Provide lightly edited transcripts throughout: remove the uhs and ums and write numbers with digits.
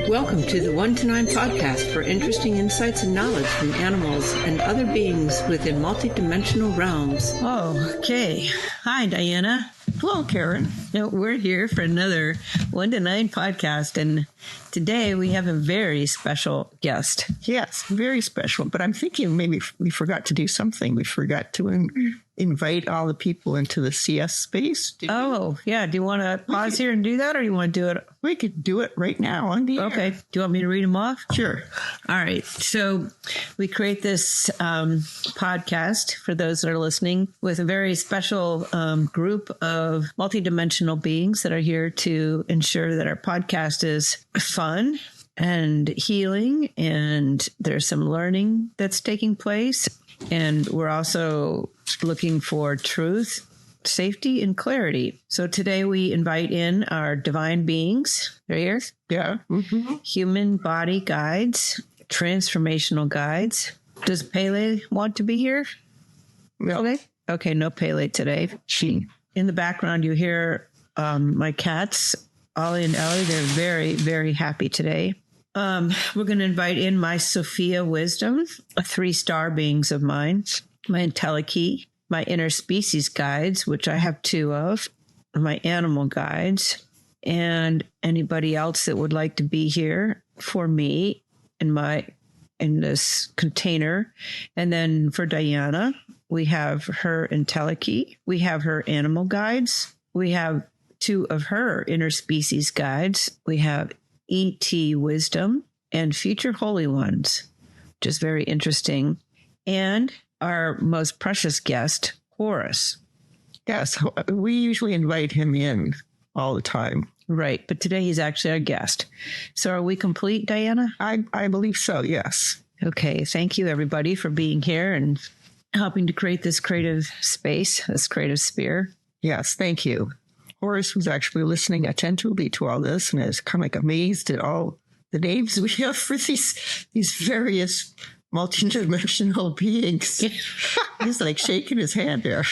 Welcome to the 1 to 9 podcast for interesting insights and knowledge from animals and other beings within multidimensional realms. Oh, okay. Hi, Diana. Hello, Karin. We're here for another 1 to 9 podcast, and today we have a very special guest. Yes, very special. But I'm thinking maybe we forgot to do something. We forgot to invite all the people into the CS space. Yeah. Do you want to pause here and do that, or you want to do it? We could do it right now on the air. Okay. Do you want me to read them off? Sure. All right. So we create this podcast for those that are listening with a very special group of multidimensional beings that are here to ensure that our podcast is fun and healing, and there's some learning that's taking place. And we're also looking for truth, safety, and clarity. So today we invite in our divine beings. They're here. Yeah. Mm-hmm. Human body guides, transformational guides. Does Pele want to be here? No. Okay, no Pele today. In the background, you hear my cats, Ollie and Ellie. They're very, very happy today. We're going to invite in my Sophia Wisdom, 3-star beings of mine, my Entelechy, my interspecies guides, which I have 2 of, my animal guides, and anybody else that would like to be here for me in this container. And then for Diana, we have her Entelechy, we have her animal guides, we have 2 of her interspecies guides, we have ET Wisdom and Future Holy Ones, which is very interesting. And our most precious guest, Horus. Yes, we usually invite him in all the time. Right, but today he's actually our guest. So are we complete, Diana? I believe so, yes. Okay, thank you, everybody, for being here and helping to create this creative space, this creative sphere. Yes, thank you. Horus was actually listening attentively to all this and is kind of like amazed at all the names we have for these various multidimensional beings. He's like shaking his head there.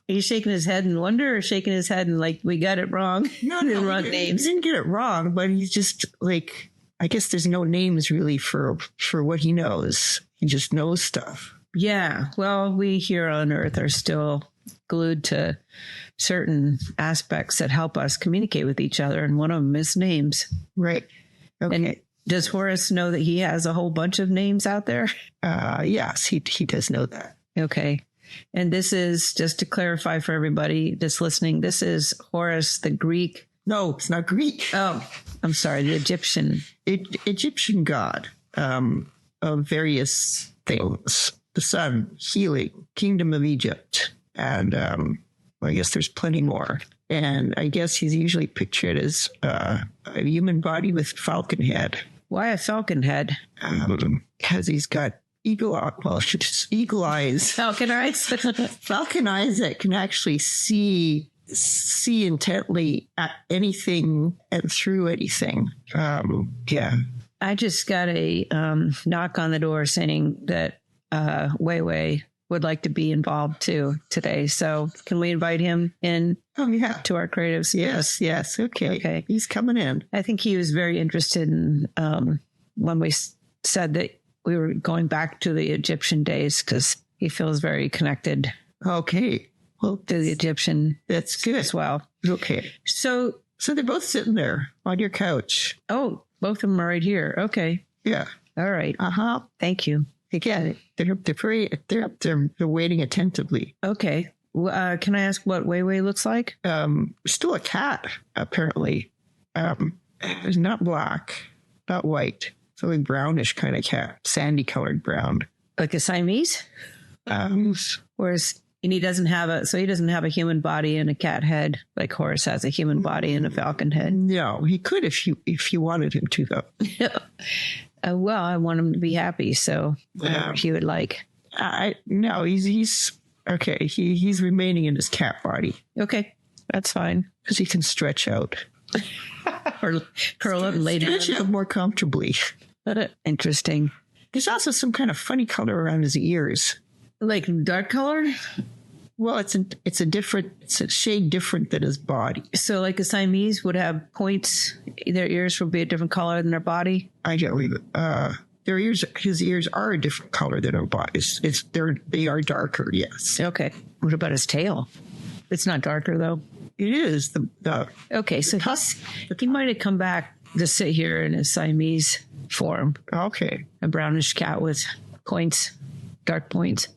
He's shaking his head in wonder, or shaking his head and like, we got it wrong? No, the wrong names. He didn't get it wrong, but he's just like, I guess there's no names really for what he knows. He just knows stuff. Yeah, well, we here on Earth are still glued to certain aspects that help us communicate with each other, and one of them is names. Right. Okay. And does Horus know that he has a whole bunch of names out there? Yes, he does know that. Okay. And this is, just to clarify for everybody that's listening, this is Horus, the Greek. No, it's not Greek. Oh, I'm sorry, the Egyptian. Egyptian god of various things. The sun, healing, kingdom of Egypt, and I guess there's plenty more. And I guess he's usually pictured as a human body with falcon head. Why a falcon head? Because he's got eagle eyes. Falcon eyes? Falcon eyes that can actually see intently at anything and through anything. Yeah. I just got a knock on the door saying that Wei Wei would like to be involved too today. So can we invite him in? Oh, yeah. To our creatives? Yes. Okay. He's coming in. I think he was very interested in when we said that we were going back to the Egyptian days, because he feels very connected. Okay. Well, to the Egyptian. That's good as well. Okay. So they're both sitting there on your couch. Oh, both of them are right here. Okay. Yeah. All right. Uh-huh. Thank you. Yeah, they're waiting attentively. Okay. Can I ask what Wei Wei looks like? Still a cat, apparently. It's not black, not white. It's a brownish kind of cat, sandy colored brown. Like a Siamese? Whereas, and he doesn't have a human body and a cat head like Horus has a human body and a falcon head. No, he could if you wanted him to, though. Well, I want him to be happy, so whatever he would like. No, he's okay. He's remaining in his cat body. Okay, that's fine. Because he can stretch out. Or curl up and lay down. Stretch out more comfortably. Interesting. There's also some kind of funny color around his ears. Like dark color? Well, it's a shade different than his body. So like a Siamese would have points, their ears would be a different color than their body? I can't believe it. His ears are a different color than our bodies. They are darker, yes. Okay. What about his tail? It's not darker though. It is Okay, so he might have come back to sit here in his Siamese form. okay. A brownish cat with points, dark points.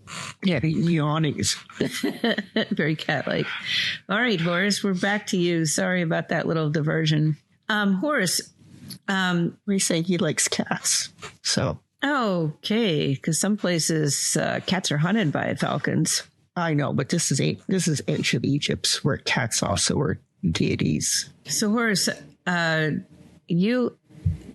Yeah, the awnings. Very cat-like. All right, Horus, we're back to you. Sorry about that little diversion. Horus. We say he likes cats. So Okay, because some places cats are hunted by falcons. I know, but this is ancient Egypt, where cats also were deities. So Horus, you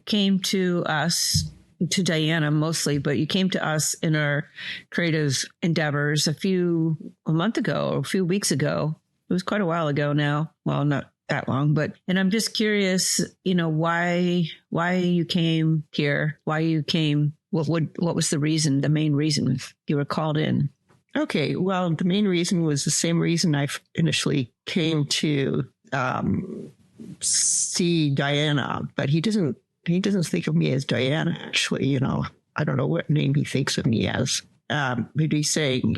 came to us, to Diana mostly, but you came to us in our creative endeavors a few weeks ago. It was quite a while ago now. Well, not that long, and I'm just curious, why you came here, why you came, what was the reason, the main reason you were called in? Okay, well, the main reason was the same reason I initially came to see Diana, but he doesn't think of me as Diana, actually. I don't know what name he thinks of me as. But he's saying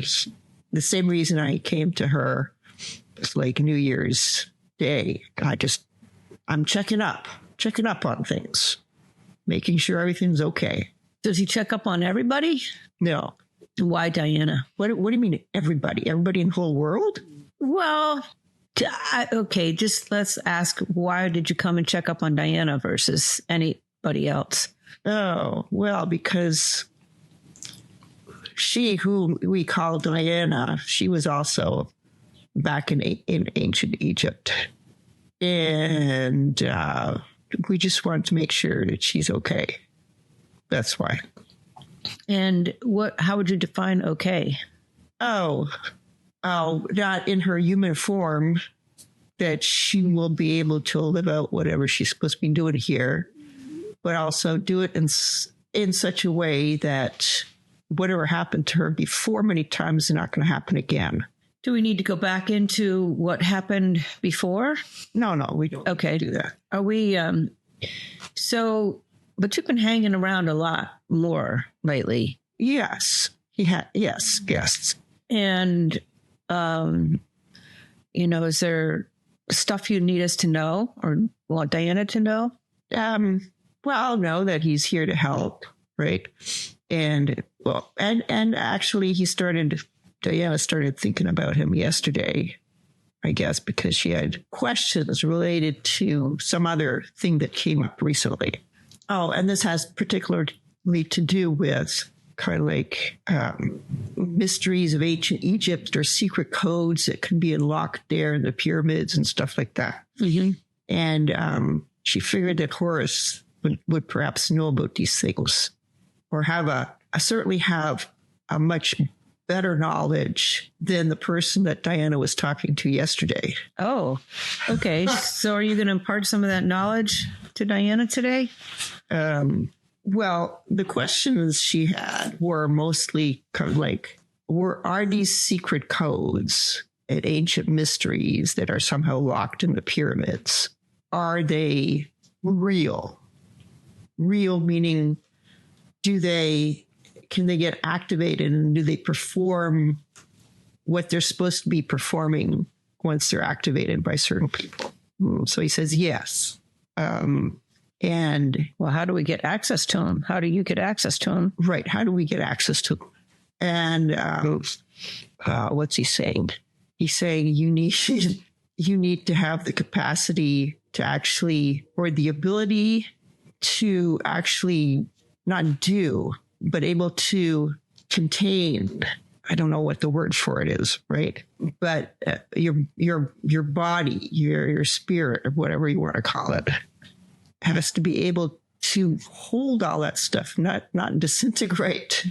the same reason I came to her was like New Year's Day. I'm checking up on things, making sure everything's okay. Does he check up on everybody? No. Why Diana? What do you mean everybody? Everybody in the whole world? Well, okay, just let's ask, why did you come and check up on Diana versus anybody else? Oh, well, because she, who we call Diana, she was also back in ancient Egypt. And we just wanted to make sure that she's okay. That's why. And how would you define okay? Oh, not in her human form, that she will be able to live out whatever she's supposed to be doing here, but also do it in such a way that whatever happened to her before many times is not going to happen again. Do we need to go back into what happened before? No, we don't. Okay. Do that. Are we, but you've been hanging around a lot more lately. Yes. Yes. And, is there stuff you need us to know or want Diana to know? Well, know that he's here to help, right? And actually Diana started thinking about him yesterday, I guess, because she had questions related to some other thing that came up recently. Oh, and this has particularly to do with kind of like mysteries of ancient Egypt or secret codes that can be unlocked there in the pyramids and stuff like that. Mm-hmm. And she figured that Horus would perhaps know about these things, or certainly have a much better knowledge than the person that Diana was talking to yesterday. Oh, okay. So are you going to impart some of that knowledge to Diana today? Well, the questions she had were mostly kind of like, are these secret codes and ancient mysteries that are somehow locked in the pyramids, are they real? Real meaning, can they get activated, and do they perform what they're supposed to be performing once they're activated by certain people? So he says yes. And well, how do we get access to them? How do you get access to them? Right. How do we get access to them? And what's he saying? He's saying you need to have the capacity to actually, or the ability to actually not do, but able to contain. I don't know what the word for it is, right? But your body, your spirit, or whatever you want to call it, has to be able to hold all that stuff, not disintegrate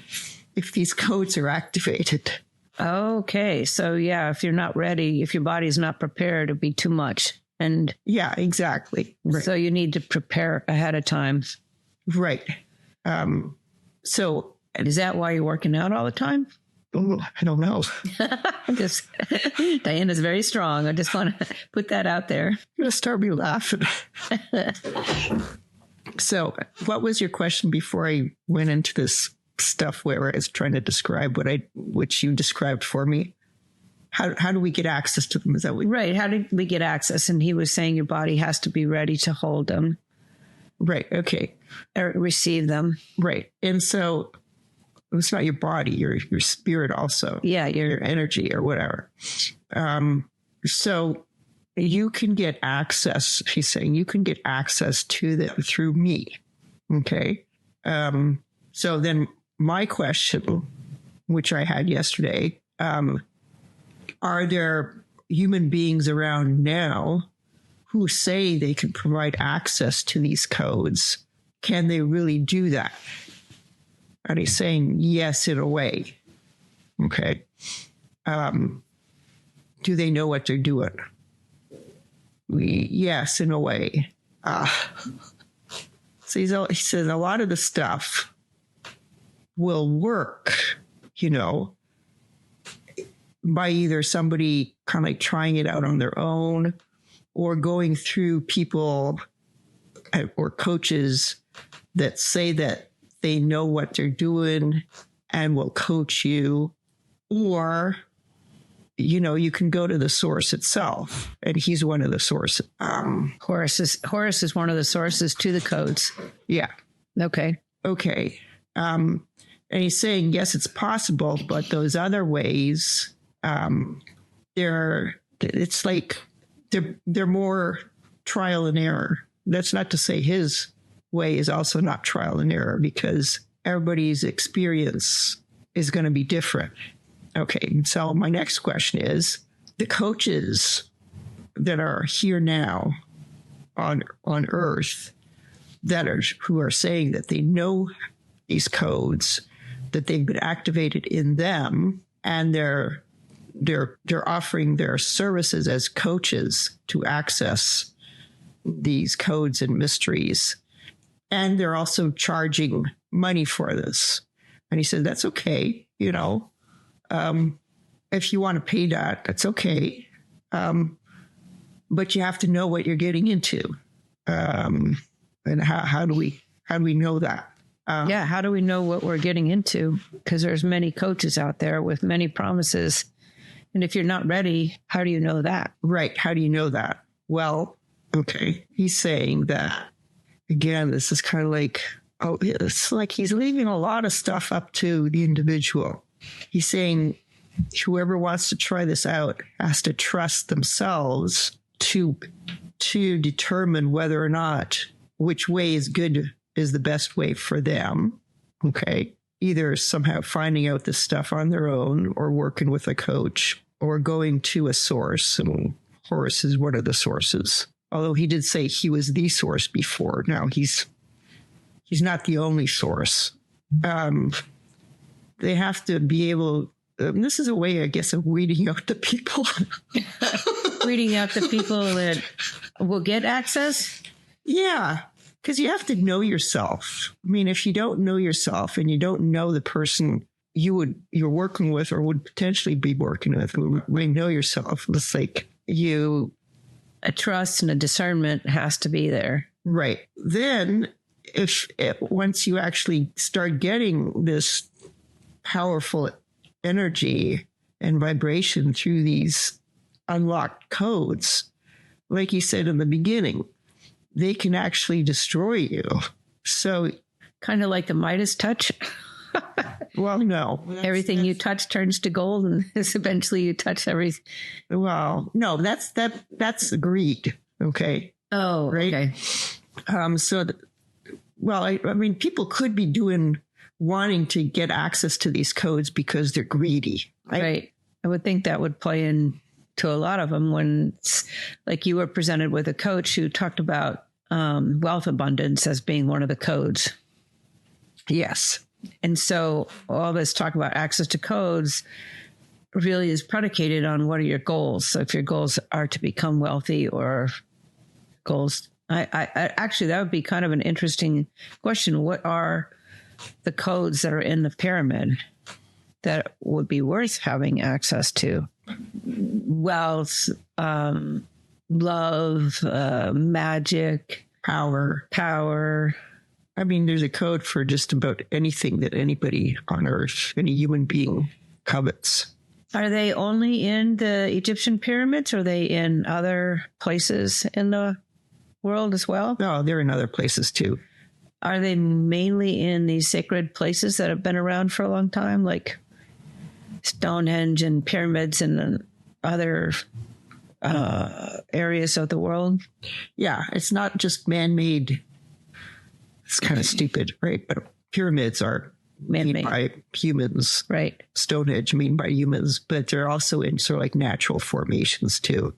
if these codes are activated. Okay. So yeah, if you're not ready, if your body's not prepared, it'd be too much. And yeah, exactly. Right. So you need to prepare ahead of time. Right. So is that why you're working out all the time? Oh, I don't know. Just Diana's very strong. I just want to put that out there. You're going to start me laughing. So what was your question before I went into this stuff where I was trying to describe what you described for me? How do we get access to them? Is that what? Right. How did we get access? And he was saying your body has to be ready to hold them. Right. Okay. Or receive them. Right. And so it's not your body, your spirit also. Yeah. Your energy or whatever. So you can get access, she's saying, you can get access to them through me. Okay. So then my question, which I had yesterday, are there human beings around now who say they can provide access to these codes? Can they really do that? And he's saying yes, in a way. Okay. Do they know what they're doing? Yes, in a way. So he says a lot of the stuff will work, by either somebody kind of like trying it out on their own or going through people or coaches that say that they know what they're doing and will coach you. Or, you can go to the source itself, and he's one of the sources. Horus is one of the sources to the codes. Yeah. Okay. And he's saying, yes, it's possible, but those other ways, it's like they're more trial and error. That's not to say his way is also not trial and error, because everybody's experience is going to be different. Okay, so my next question is, the coaches that are here now on Earth who are saying that they know these codes, that they've been activated in them, and they're offering their services as coaches to access these codes and mysteries. And they're also charging money for this. And he said, that's okay. If you want to pay that, that's okay. But you have to know what you're getting into. And how do we know that? How do we know what we're getting into? Because there's many coaches out there with many promises. And if you're not ready, how do you know that? Right. How do you know that? Well, okay. He's saying that, again, this is kind of like, it's like he's leaving a lot of stuff up to the individual. He's saying whoever wants to try this out has to trust themselves to determine whether or not which way is the best way for them. Okay. Either somehow finding out this stuff on their own, or working with a coach, or going to a source. And Horus is one of the sources. Although he did say he was the source before. Now he's not the only source. They have to be able. This is a way, I guess, of weeding out the people. Weeding out the people that will get access? Yeah, because you have to know yourself. I mean, if you don't know yourself and you don't know the person you're working with or would potentially be working with, when you know yourself, it's like a trust and a discernment has to be there. Right. Then once you actually start getting this powerful energy and vibration through these unlocked codes, like you said in the beginning, they can actually destroy you. So kind of like the Midas touch. Well, no. Everything you touch turns to gold, and eventually you touch everything. Well, no, that's greed. Okay. Oh, right. Okay. I mean, people could be wanting to get access to these codes because they're greedy. Right. I would think that would play into a lot of them when, like, you were presented with a coach who talked about wealth abundance as being one of the codes. Yes. And so all this talk about access to codes really is predicated on what are your goals. So if your goals are to become wealthy, or goals, I actually, that would be kind of an interesting question. What are the codes that are in the pyramid that would be worth having access to? Wealth, love, magic, Power. power. I mean, there's a code for just about anything that anybody on Earth, any human being, covets. Are they only in the Egyptian pyramids, or are they in other places in the world as well? No, they're in other places too. Are they mainly in these sacred places that have been around for a long time, like Stonehenge and pyramids and other areas of the world? Yeah, it's not just man-made. It's kind of stupid, right? But pyramids are made Man-made. by humans. Right. Stonehenge made by humans, but they're also in sort of like natural formations too.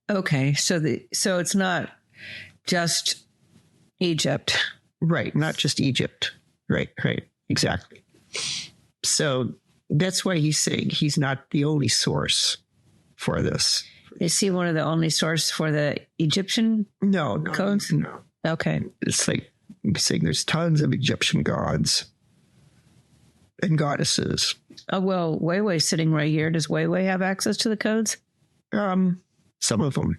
Okay. So it's not just Egypt. Right, not just Egypt. Right, exactly. So that's why he's saying he's not the only source for this. Is he one of the only source for the Egyptian No, codes? No. Okay. It's like saying there's tons of Egyptian gods and goddesses. Oh, well, Weiwei's sitting right here. Does Weiwei have access to the codes? Some of them.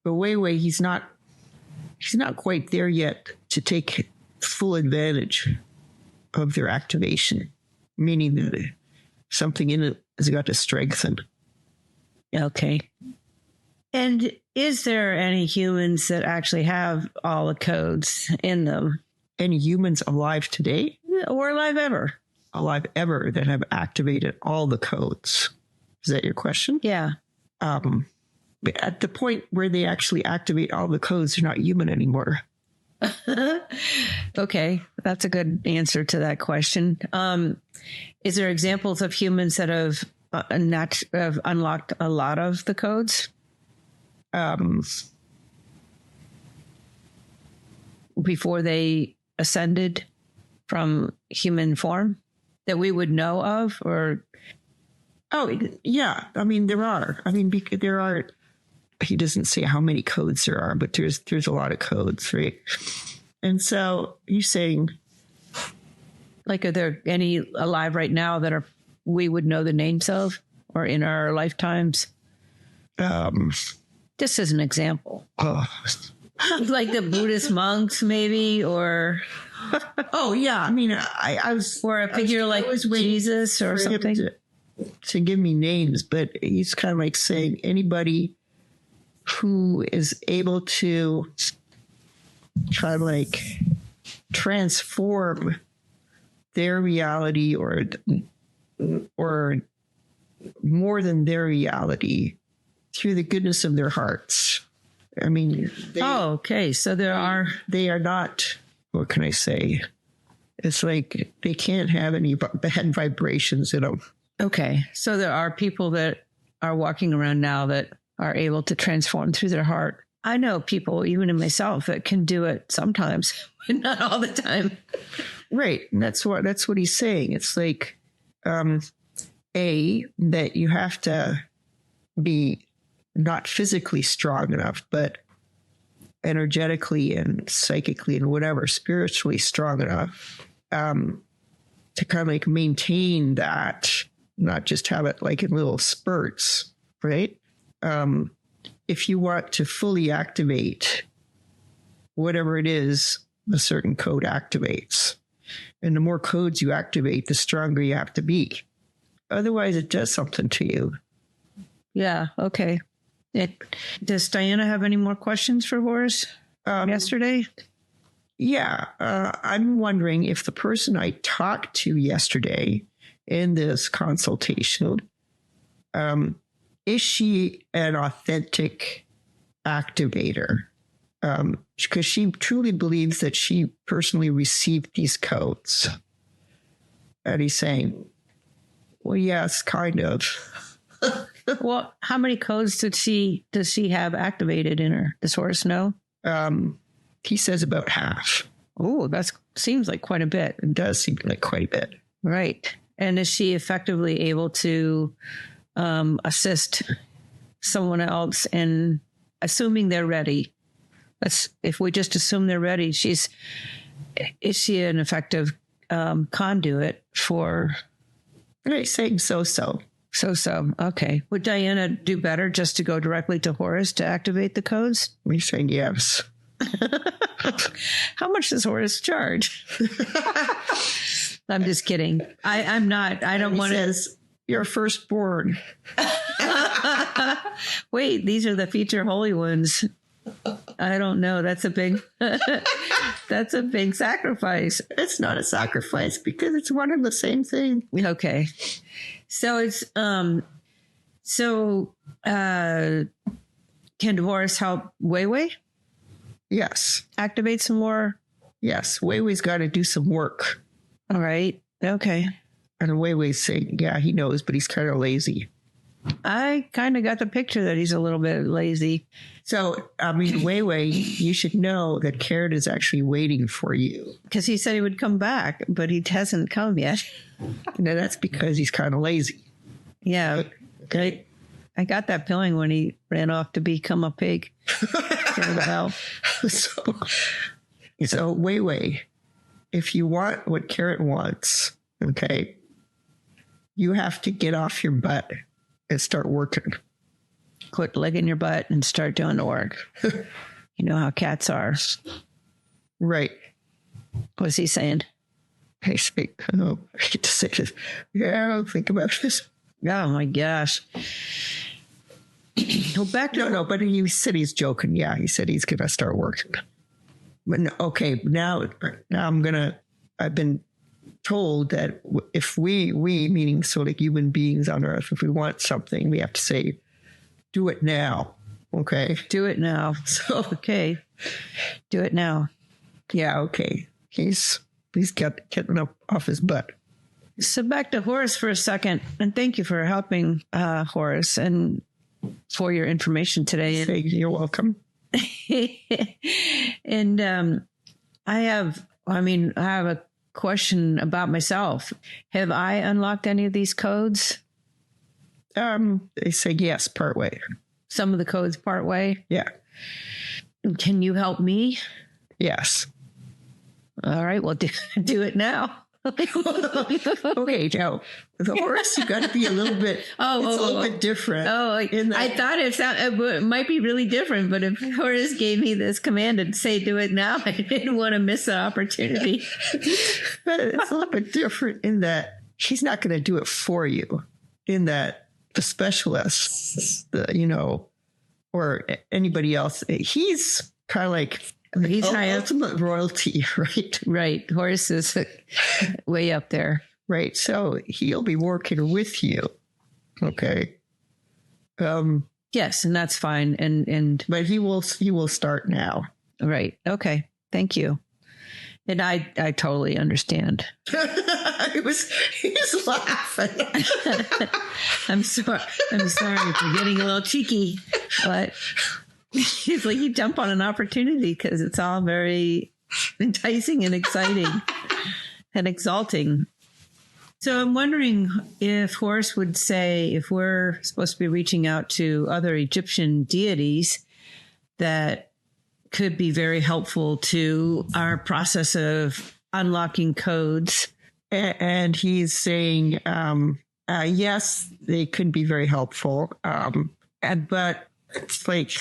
But Weiwei, he's not quite there yet to take full advantage of their activation, meaning that something in it has got to strengthen. Okay. And is there any humans that actually have all the codes in them? Any humans alive today? Or alive ever? Alive ever that have activated all the codes. Is that your question? Yeah. But at the point where they actually activate all the codes, they're not human anymore. Okay. That's a good answer to that question. Is there examples of humans that have unlocked a lot of the codes? Before they ascended from human form that we would know of? Or Oh, yeah. I mean, there are. I mean, there are. He doesn't say how many codes there are, but there's a lot of codes, right? And so he's saying, like, are there any alive right now that we would know the names of, or in our lifetimes? Just as an example. Like the Buddhist monks, maybe, or oh yeah. I mean, I was, or a figure like Jesus or something. To give me names, but he's kind of like saying anybody who is able to try to like transform their reality or more than their reality through the goodness of their hearts. I mean, okay. So they are not, what can I say? It's like they can't have any bad vibrations in them. Okay. So there are people that are walking around now that are able to transform through their heart. I know people, even in myself, that can do it sometimes, but not all the time. Right. And that's what he's saying. It's like, that you have to be not physically strong enough, but energetically and psychically and whatever, spiritually strong enough to kind of like maintain that, not just have it like in little spurts, right? If you want to fully activate whatever it is, a certain code activates. And the more codes you activate, the stronger you have to be. Otherwise, it does something to you. Yeah, okay. Does Diana have any more questions for Horus yesterday? Yeah, I'm wondering if the person I talked to yesterday in this consultation, is she an authentic activator? Because she truly believes that she personally received these codes. And he's saying, well, yes, kind of. Well, how many codes does she have activated in her? Does Horus know? He says about half. Oh, that seems like quite a bit. It does seem like quite a bit. Right. And is she effectively able to assist someone else in assuming they're ready? If we just assume they're ready, is she an effective conduit for. I'm saying so-so. So. Okay. Would Diana do better just to go directly to Horus to activate the codes? We're saying yes. How much does Horus charge? I'm just kidding. I'm not. I don't want to. Says your firstborn. Wait, these are the future holy ones. I don't know. That's a big. That's a big sacrifice. It's not a sacrifice because it's one and the same thing. Okay, so it's can Horus help Weiwei? Yes. Activate some more. Yes. Weiwei's got to do some work. All right. Okay. And Weiwei's saying, yeah, he knows, but he's kind of lazy. I kind of got the picture that he's a little bit lazy. So, I mean, Weiwei, you should know that Karin is actually waiting for you. Because he said he would come back, but he hasn't come yet. No, that's because he's kind of lazy. Yeah. Okay. I got that feeling when he ran off to become a pig. So Weiwei, if you want what Karin wants, okay, you have to get off your butt and start working. Quit legging your butt and start doing the work. You know how cats are. Right. What's he saying? Hey, speak. Oh, I get to say this. Yeah, I'll think about this. Oh my gosh. Go back to no, but he said he's joking. Yeah, he said he's gonna start working. But okay, now I've been told that if we meaning sort of human beings on Earth, if we want something, we have to say, do it now. Okay. Do it now. So okay. Do it now. Yeah, okay. He's getting up off his butt. So back to Horus for a second, and thank you for helping Horus and for your information today. You're welcome. And I have a question about myself. Have I unlocked any of these codes? They say yes, part way. Some of the codes part way? Yeah. Can you help me? Yes. All right, well, do it now. Okay, now the Horus, you got to be a little bit. A little bit different. I thought it might be really different, but if Horus gave me this command to say "do it now," I didn't want to miss the opportunity. But it's a little bit different in that she's not going to do it for you. In that the specialists, or anybody else, he's kind of like. He's high up. Ultimate royalty, right? Right. Horus is way up there. Right. So he'll be working with you. Okay. Yes, and that's fine. And but he will start now. Right. Okay. Thank you. And I totally understand. He's laughing. I'm sorry for getting a little cheeky, but it's like you jump on an opportunity because it's all very enticing and exciting and exalting. So I'm wondering if Horus would say, if we're supposed to be reaching out to other Egyptian deities, that could be very helpful to our process of unlocking codes. And he's saying, yes, they could be very helpful. But it's like,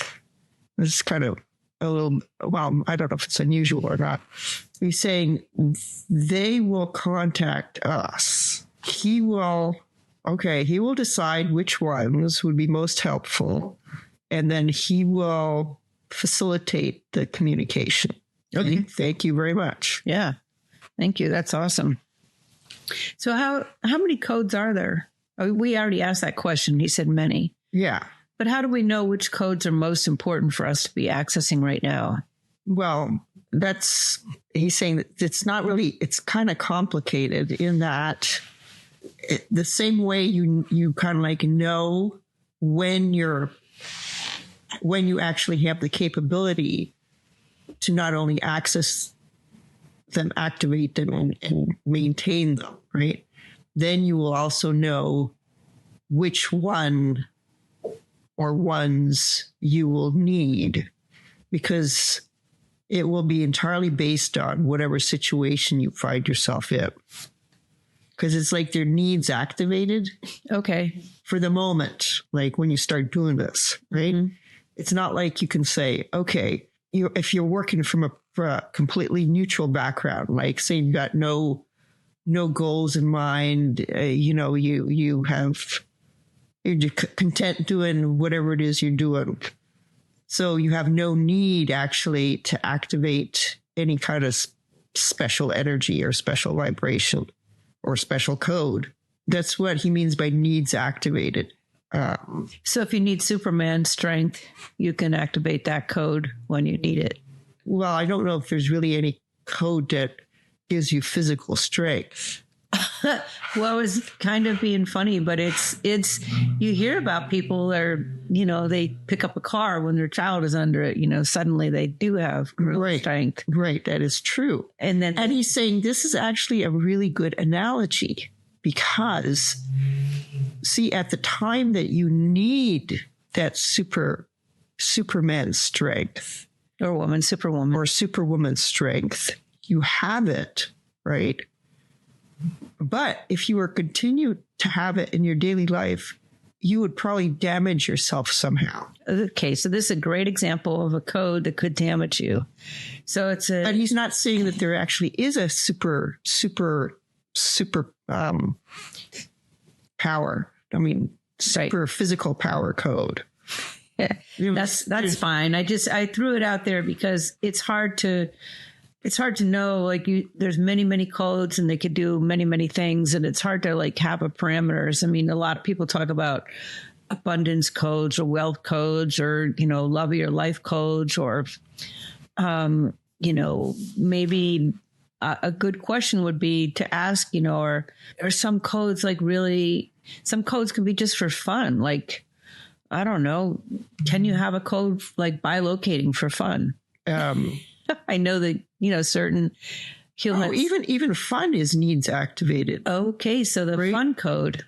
it's kind of a little, well, I don't know if it's unusual or not. He's saying they will contact us. He will decide which ones would be most helpful. And then he will facilitate the communication. Okay. Thank you very much. Yeah. Thank you. That's awesome. So how many codes are there? We already asked that question. He said many. Yeah. But how do we know which codes are most important for us to be accessing right now? Well, he's saying that it's not really, it's kind of complicated in that the same way you kind of like know when you actually have the capability to not only access them, activate them, and maintain them, right? Then you will also know which one or ones you will need. Because it will be entirely based on whatever situation you find yourself in. Because it's like their needs activated. Okay. For the moment, like when you start doing this, right? Mm-hmm. It's not like you can say, okay, if you're working from a completely neutral background, like say you've got no goals in mind, you're content doing whatever it is you're doing. So you have no need actually to activate any kind of special energy or special vibration or special code. That's what he means by needs activated. So if you need Superman strength, you can activate that code when you need it. Well, I don't know if there's really any code that gives you physical strength. Well, it's kind of being funny, but it's you hear about people that are, they pick up a car when their child is under it, suddenly they do have real strength. Right. That is true. And he's saying this is actually a really good analogy because see, at the time that you need that Superman strength or superwoman strength, you have it, right? But if you were continue to have it in your daily life, you would probably damage yourself somehow. Okay, so this is a great example of a code that could damage you. So but he's not saying that there actually is a super power. I mean, super physical power code. Yeah, that's fine. I threw it out there because it's hard to know, like there's many codes and they could do many things. And it's hard to like have a parameters. I mean, a lot of people talk about abundance codes or wealth codes or, love of your life codes or, maybe a good question would be to ask, are some codes like really, some codes can be just for fun. Like, I don't know. Can you have a code like bilocating for fun? I know that, certain humans. Oh, even fun is needs activated. Okay. So the fun code,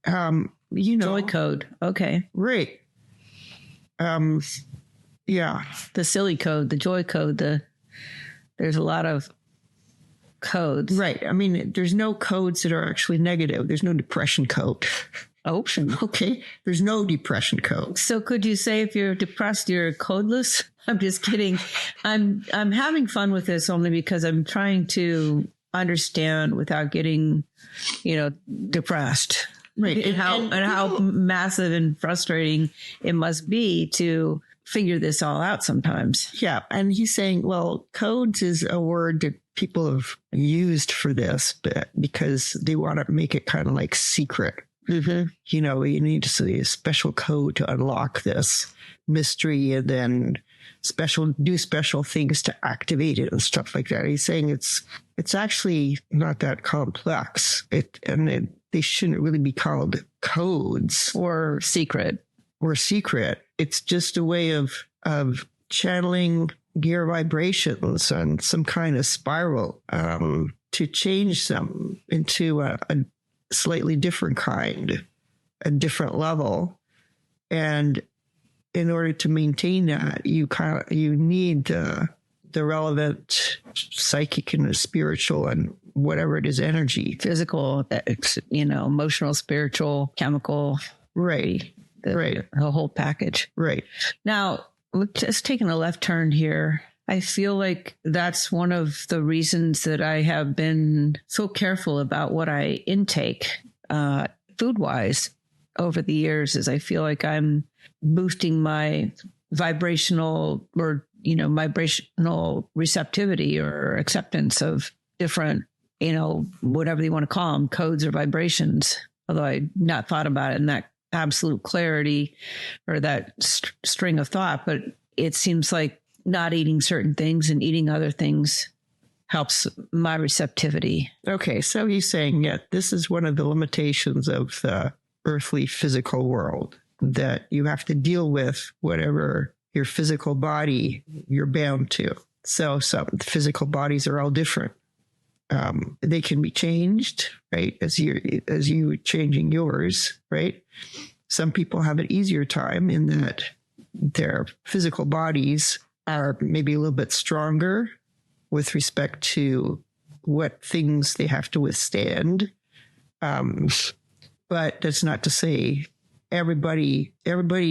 joy code. Okay. Right. Yeah. The silly code, the joy code, there's a lot of codes. Right. I mean, there's no codes that are actually negative. There's no depression code. Oh, okay. There's no depression code. So could you say if you're depressed, you're codeless? I'm just kidding. I'm having fun with this only because I'm trying to understand without getting, depressed. Right. And how massive and frustrating it must be to figure this all out sometimes. Yeah. And he's saying, well, codes is a word that people have used for this because they want to make it kind of like secret. Mm-hmm. You need to see a special code to unlock this mystery and then do special things to activate it and stuff like that. He's saying it's actually not that complex. They shouldn't really be called codes or secret. It's just a way of channeling gear vibrations on some kind of spiral to change them into a slightly different kind, a different level. And in order to maintain that, you need the relevant psychic and spiritual and whatever it is, energy, physical, emotional, spiritual, chemical, right, the whole package. Right. Now, just taking a left turn here, I feel like that's one of the reasons that I have been so careful about what I intake food-wise over the years, is I feel like I'm boosting my vibrational receptivity or acceptance of different, whatever you want to call them, codes or vibrations. Although I not thought about it in that absolute clarity or that string of thought, but it seems like not eating certain things and eating other things helps my receptivity. Okay, so he's saying, this is one of the limitations of the earthly physical world, that you have to deal with whatever your physical body you're bound to. So some physical bodies are all different. They can be changed, right? As you changing yours, right? Some people have an easier time in that their physical bodies are maybe a little bit stronger with respect to what things they have to withstand. But that's not to say everybody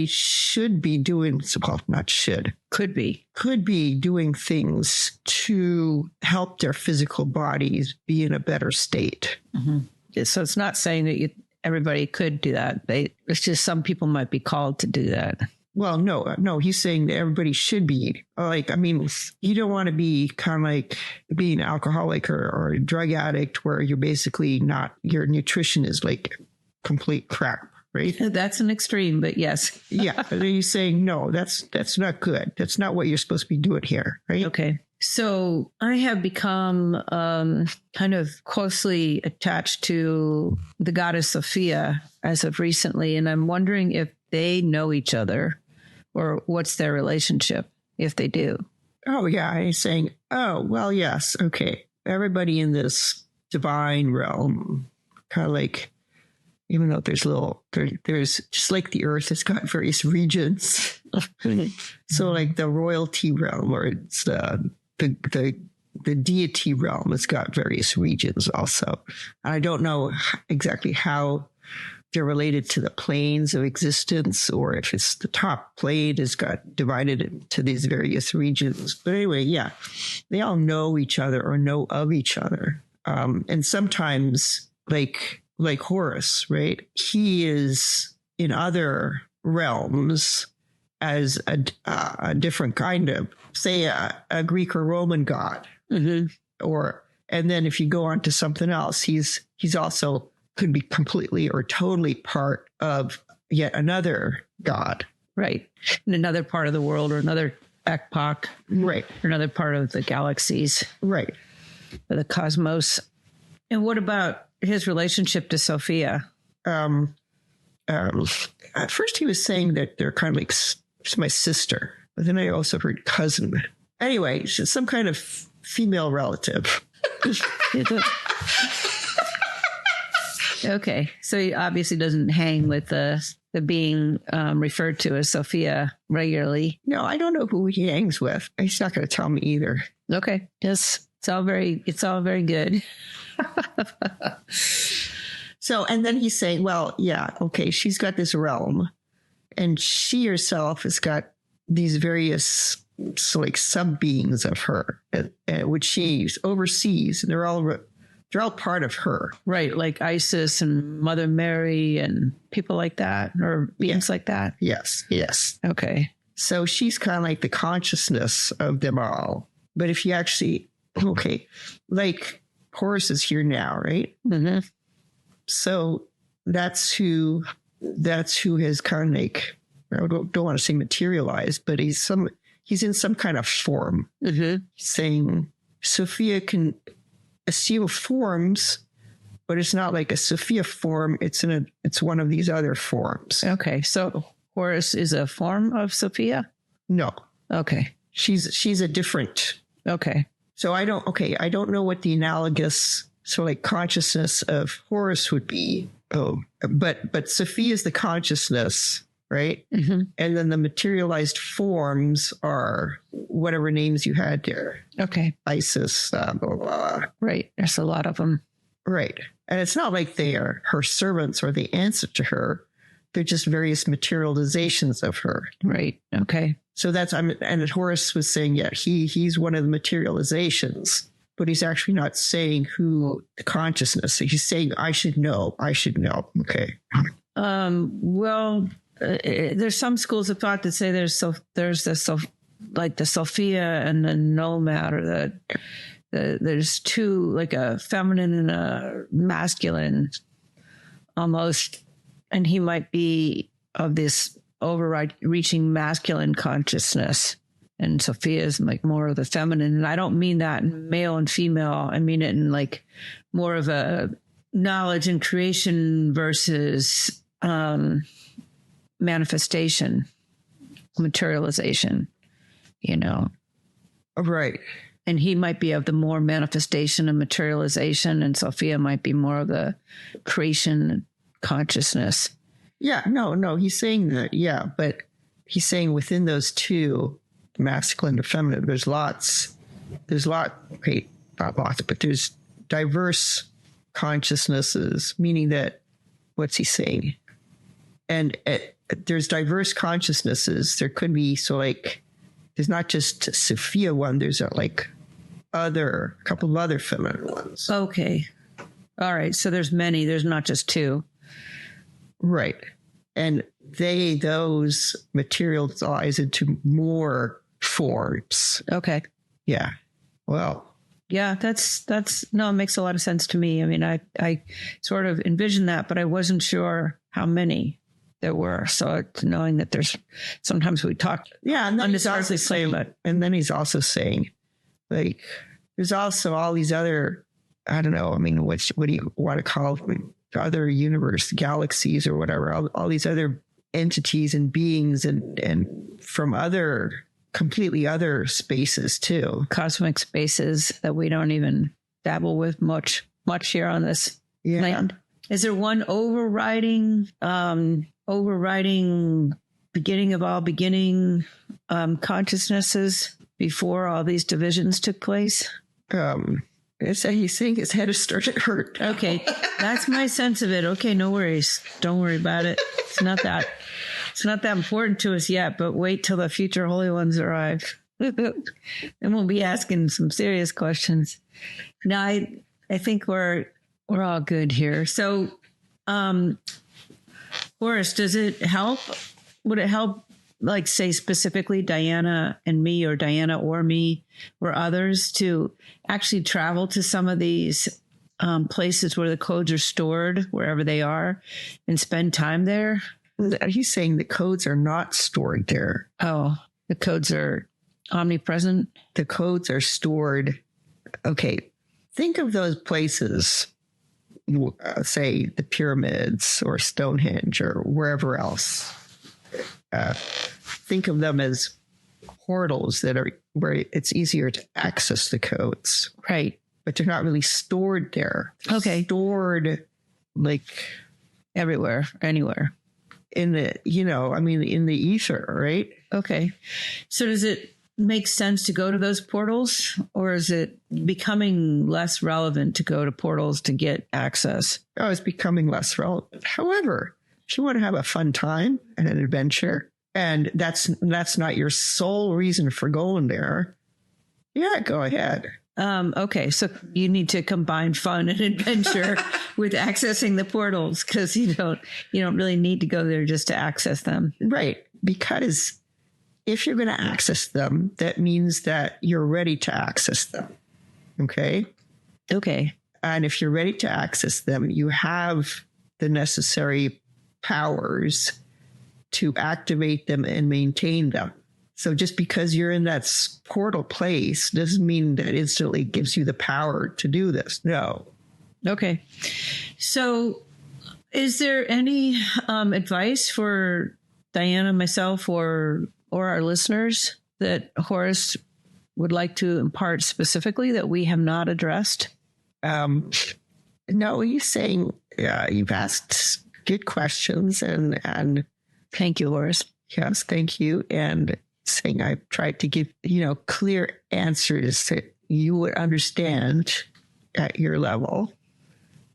should be doing, well, not should, could be doing things to help their physical bodies be in a better state. Mm-hmm. So it's not saying that everybody could do that. It's just some people might be called to do that. Well, no, he's saying that everybody should be. Like, I mean, you don't want to be kind of like being an alcoholic or a drug addict where you're basically not, your nutrition is like complete crap, right? That's an extreme, but yes. Yeah. And he's saying, no, that's not good. That's not what you're supposed to be doing here, right? Okay. So I have become kind of closely attached to the goddess Sophia as of recently, and I'm wondering if they know each other or what's their relationship, if they do. Oh, yeah. He's saying, oh, well, yes. Okay. Everybody in this divine realm, kind of like, even though there's just like the earth, it's got various regions. So like the royalty realm, or it's the deity realm, it's got various regions also. And I don't know exactly how they're related to the planes of existence, or if it's the top plane has got divided into these various regions. But anyway, yeah, they all know each other or know of each other. And sometimes like Horus, right? He is in other realms as a different kind of, say, a Greek or Roman god. Mm-hmm. And then if you go on to something else, he's also could be completely or totally part of yet another god. Right. In another part of the world, or another epoch. Right. Or another part of the galaxies. Right. Or the cosmos. And what about his relationship to Sophia? At first he was saying that they're kind of like, she's my sister. But then I also heard cousin. Anyway, she's some kind of female relative. Okay. So he obviously doesn't hang with the being referred to as Sophia regularly. No, I don't know who he hangs with. He's not going to tell me either. Okay. Yes. It's all very good. So, and then he's saying, well, yeah, okay, she's got this realm, and she herself has got these various like sub beings of her, which she oversees, and they're all part of her. Right. Like Isis and Mother Mary and people like that, or beings like that. Yes. Yes. Okay. So she's kind of like the consciousness of them all. But if you actually, okay, like Horus is here now, right? Mm-hmm. So that's who has kind of like, I don't want to say materialized, but he's in some kind of form. Mm-hmm. Saying Sophia can assume forms, but it's not like a Sophia form. It's one of these other forms. Okay. So Horus is a form of Sophia? No. Okay. She's a different. Okay. So I don't know what the analogous, so like consciousness of Horus would be. Oh, but Sophia is the consciousness, right? Mm-hmm. And then the materialized forms are whatever names you had there. Okay. Isis, blah, blah, blah. Right. There's a lot of them. Right. And it's not like they are her servants or they answer to her. They're just various materializations of her. Right. Okay. So and Horus was saying, yeah, he's one of the materializations, but he's actually not saying who the consciousness. He's saying, I should know. Okay. Well, there's some schools of thought that say there's the Sophia and the nomad, or there's two, like a feminine and a masculine almost, and he might be of this overreaching masculine consciousness, and Sophia is like more of the feminine. And I don't mean that in male and female. I mean it in like more of a knowledge and creation versus manifestation, materialization, Right. And he might be of the more manifestation and materialization, and Sophia might be more of the creation consciousness. Yeah, no, he's saying that, yeah, but he's saying within those two, masculine to feminine. There's diverse consciousnesses, meaning that, what's he saying? And there's diverse consciousnesses. There could be, there's not just Sophia one, there's a couple of other feminine ones. Okay. All right. So there's many, there's not just two. Right. And those materialize into more forms. Okay. Yeah. Well. Yeah, it makes a lot of sense to me. I mean, I sort of envisioned that, but I wasn't sure how many there were. So knowing that sometimes we talk. Yeah. And then he's also saying, there's also all these other, I don't know, I mean, what do you want to call them? Other universe, galaxies or whatever, all these other entities and beings and from completely other spaces too. Cosmic spaces that we don't even dabble with much here on this land. Is there one overriding beginning of all beginning consciousnesses before all these divisions took place? He's saying his head has started to hurt. Okay, that's my sense of it. Okay, no worries. Don't worry about it. It's not that important to us yet, but wait till the future Holy Ones arrive. Then we'll be asking some serious questions. Now, I think we're all good here. So, Horus, does it help? Would it help, say specifically Diana and me, or Diana or me or others, to actually travel to some of these places where the codes are stored, wherever they are, and spend time there? He's saying the codes are not stored there. Oh, the codes are omnipresent? The codes are stored. Okay, think of those places, say the pyramids or Stonehenge or wherever else. Think of them as portals that are where it's easier to access the codes. Right. But they're not really stored there. Okay. Stored everywhere, anywhere. In the ether, right? Okay. So does it make sense to go to those portals, or is it becoming less relevant to go to portals to get access? Oh, it's becoming less relevant. However, if you want to have a fun time and an adventure, and that's not your sole reason for going there, yeah, go ahead. Okay, so you need to combine fun and adventure with accessing the portals, because you don't really need to go there just to access them. Right, because if you're going to access them, that means that you're ready to access them. Okay? Okay. And if you're ready to access them, you have the necessary powers to activate them and maintain them. So just because you're in that portal place doesn't mean that instantly gives you the power to do this. No. Okay. So is there any advice for Diana, myself, or our listeners that Horus would like to impart specifically that we have not addressed? No, he's saying you've asked good questions and thank you, Horus. Yes, thank you. And saying I've tried to give, clear answers that you would understand at your level.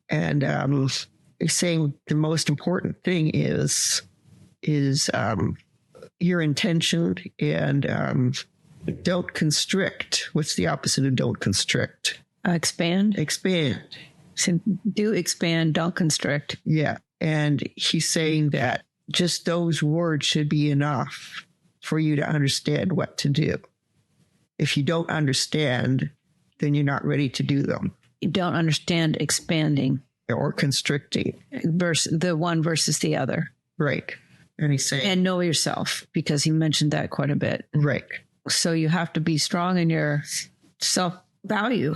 And he's saying the most important thing is your intention, and don't constrict. What's the opposite of don't constrict? Expand. Expand. So do expand, don't constrict. Yeah. And he's saying that just those words should be enough for you to understand what to do. If you don't understand, then you're not ready to do them. You don't understand expanding. Or constricting. The one versus the other. Right. And he's saying... And know yourself, because he mentioned that quite a bit. Right. So you have to be strong in your self-value,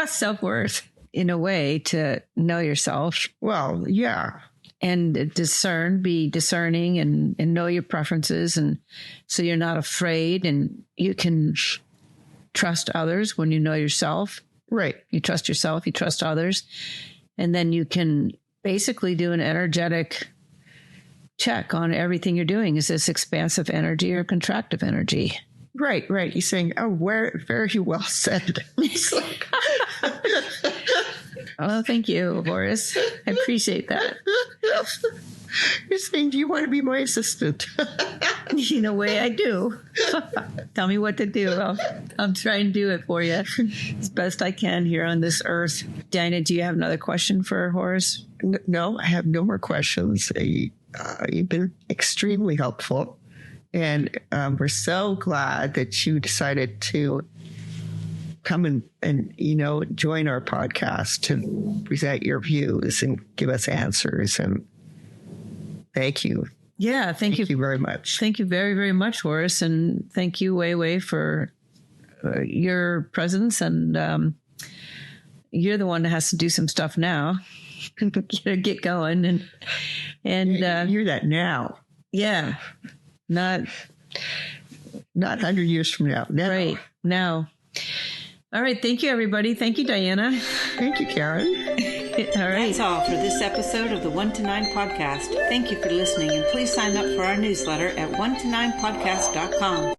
self-worth, in a way, to know yourself. Well, yeah. And be discerning and know your preferences. And so you're not afraid, and you can trust others when you know yourself. Right. You trust yourself, you trust others. And then you can basically do an energetic check on everything you're doing. Is this expansive energy or contractive energy? Right. He's saying, "Oh, very well said." It's like, Oh, thank you, Horace. I appreciate that. you're saying, "Do you want to be my assistant?" In a way, I do. Tell me what to do. I'll try and do it for you as best I can here on this earth. Diana, do you have another question for Horace? No, I have no more questions. You've been extremely helpful. And we're so glad that you decided to come and join our podcast to present your views and give us answers. And thank you. Yeah, thank you. Thank you very much. Thank you very, very much, Horace. And thank you, Wei Wei, for your presence. And you're the one that has to do some stuff now. Get going. And hear that now. Yeah. Not 100 years from now. Right. Now. All right. Thank you, everybody. Thank you, Diana. Thank you, Karin. All right. That's all for this episode of the 1 to 9 podcast. Thank you for listening, and please sign up for our newsletter at 1to9podcast.com.